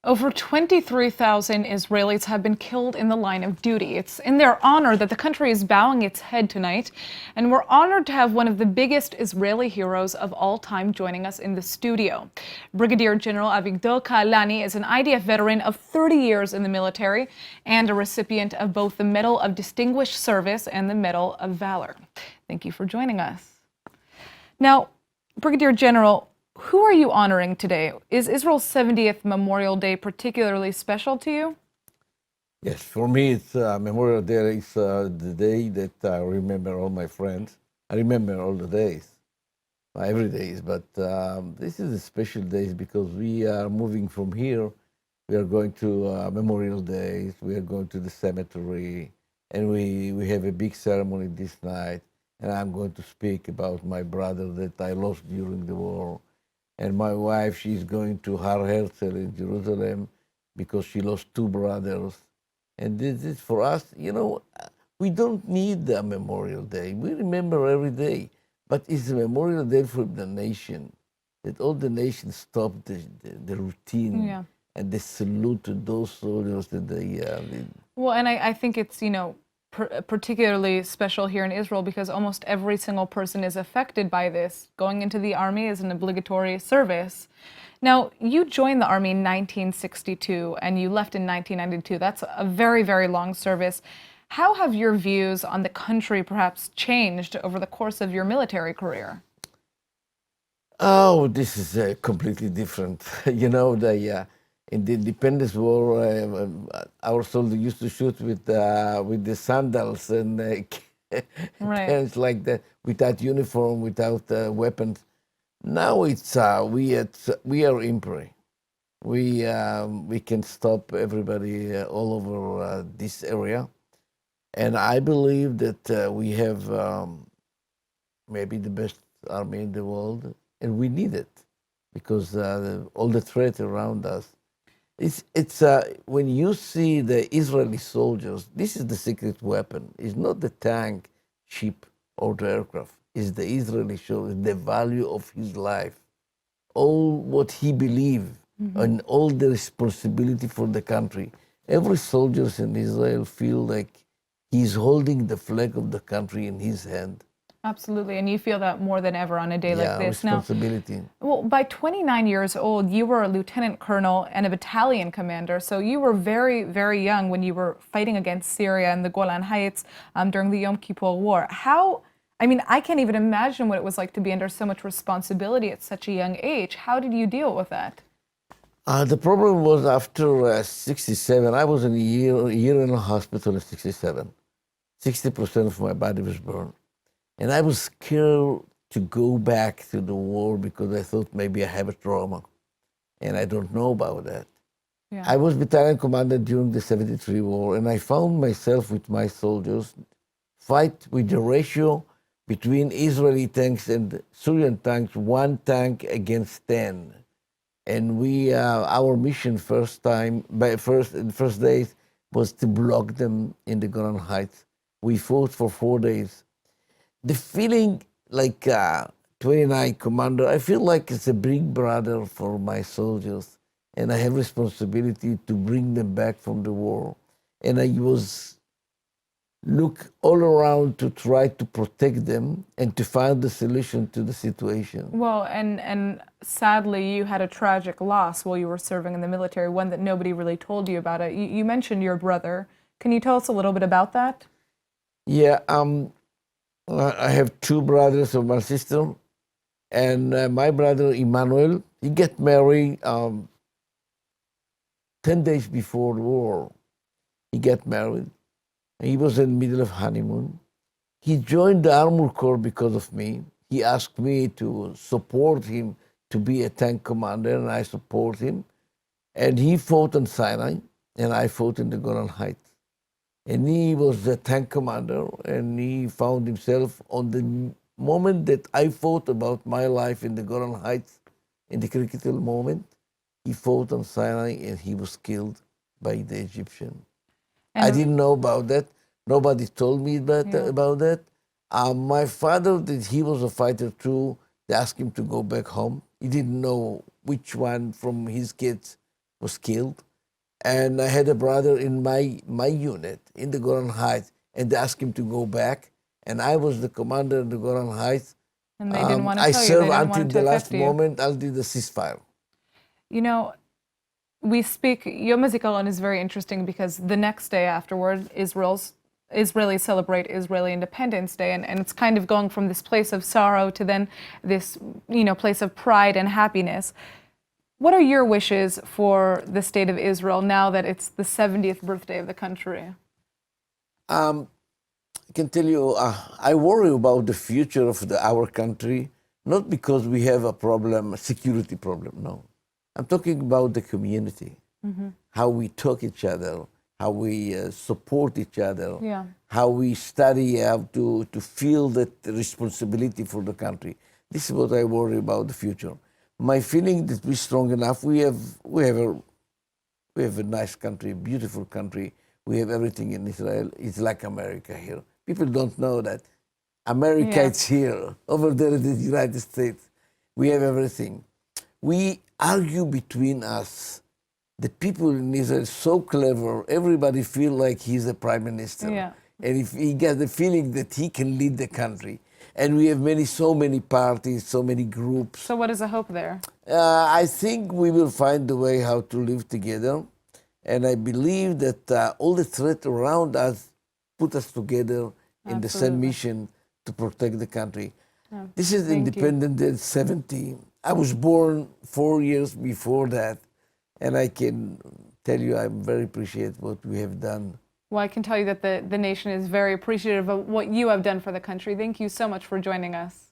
Over 23,000 Israelis have been killed in the line of duty. It's in their honor that the country is bowing its head tonight, and we're honored to have one of the biggest Israeli heroes of all time joining us in the studio. Brigadier General Avigdor Kahalani is an IDF veteran of 30 years in the military and a recipient of both the Medal of Distinguished Service and the Medal of Valor. Thank you for joining us. Now, Brigadier General, who are you honoring today? Is Israel's 70th Memorial Day particularly special to you? Yes, for me, it's Memorial Day is the day that I remember all my friends. I remember all the days, every day, but this is a special day because we are moving from here. We are going to Memorial Days. We are going to the cemetery, and we have a big ceremony this night. And I'm going to speak about my brother that I lost during the war. And my wife, she's going to Har Herzl in Jerusalem because she lost two brothers. And this is for us, we don't need a Memorial Day. We remember every day. But it's a Memorial Day for the nation, that all the nation stop the routine and they salute to those soldiers that they Well, and I think it's, particularly special here in Israel because almost every single person is affected by this. Going into the army is an obligatory service. Now, you joined the army in 1962 and you left in 1992. That's a very, very long service. How have your views on the country perhaps changed over the course of your military career? Oh, this is completely different. In the Independence War, our soldiers used to shoot with the sandals and things like that, without uniform, without weapons. Now it's we are impre. We can stop everybody all over this area, and I believe that we have maybe the best army in the world, and we need it because all the threats around us. It's when you see the Israeli soldiers, this is the secret weapon. It's not the tank, ship, or the aircraft. It's the Israeli soldier, the value of his life, all what he believed, and all the responsibility for the country. Every soldier in Israel feel like he's holding the flag of the country in his hand. Absolutely, and you feel that more than ever on a day like this. Responsibility. Now, well, by 29 years old, you were a lieutenant colonel and a battalion commander, so you were very, very young when you were fighting against Syria in the Golan Heights during the Yom Kippur War. I can't even imagine what it was like to be under so much responsibility at such a young age. How did you deal with that? The problem was after 67, I was in a year in a hospital in 67. 60% of my body was burned. And I was scared to go back to the war because I thought maybe I have a trauma. And I don't know about that. Yeah. I was battalion commander during the 73 war, and I found myself with my soldiers fight with the ratio between Israeli tanks and Syrian tanks, 1 tank against 10. And we, our mission in the first days was to block them in the Golan Heights. We fought for 4 days. The feeling like 29 commander, I feel like it's a big brother for my soldiers, and I have responsibility to bring them back from the war. And I was look all around to try to protect them and to find the solution to the situation. Well, and sadly, you had a tragic loss while you were serving in the military, one that nobody really told you about it. You mentioned your brother. Can you tell us a little bit about that? Yeah, I have 2 brothers and 1 sister, and my brother Emmanuel, he got married 10 days before the war. He got married. He was in the middle of honeymoon. He joined the Armor Corps because of me. He asked me to support him to be a tank commander, and I support him. And he fought on Sinai, and I fought in the Golan Heights. And he was the tank commander, and he found himself on the moment that I fought about my life in the Golan Heights, in the critical moment. He fought on Sinai, and he was killed by the Egyptian. I didn't know about that. Nobody told me about that. My father, he was a fighter too. They asked him to go back home. He didn't know which one from his kids was killed. And I had a brother in my unit in the Golan Heights, and they asked him to go back. And I was the commander of the Golan Heights. And they didn't want to I tell you. They served didn't until want the to last affect you. moment, until the ceasefire. You know, we speak, Yom-Hazkkaron is very interesting because the next day afterward, Israelis celebrate Israeli Independence Day, and it's kind of going from this place of sorrow to then this, place of pride and happiness. What are your wishes for the state of Israel now that it's the 70th birthday of the country? I can tell you, I worry about the future of our country, not because we have a problem, a security problem, no. I'm talking about the community, how we talk each other, how we support each other, how we study how to feel that responsibility for the country. This is what I worry about the future. My feeling that we're strong enough. We have a nice country, beautiful country. We have everything in Israel. It's like America here. People don't know that. America is here. Over there in the United States, we have everything. We argue between us. The people in Israel are so clever. Everybody feel like he's a prime minister. And if he gets the feeling that he can lead the country. And we have so many parties, so many groups. So what is the hope there? I think we will find a way how to live together. And I believe that all the threat around us put us together in the same mission to protect the country. This is Independence Day 70. I was born 4 years before that. And I can tell you I'm very appreciative what we have done. Well, I can tell you that the nation is very appreciative of what you have done for the country. Thank you so much for joining us.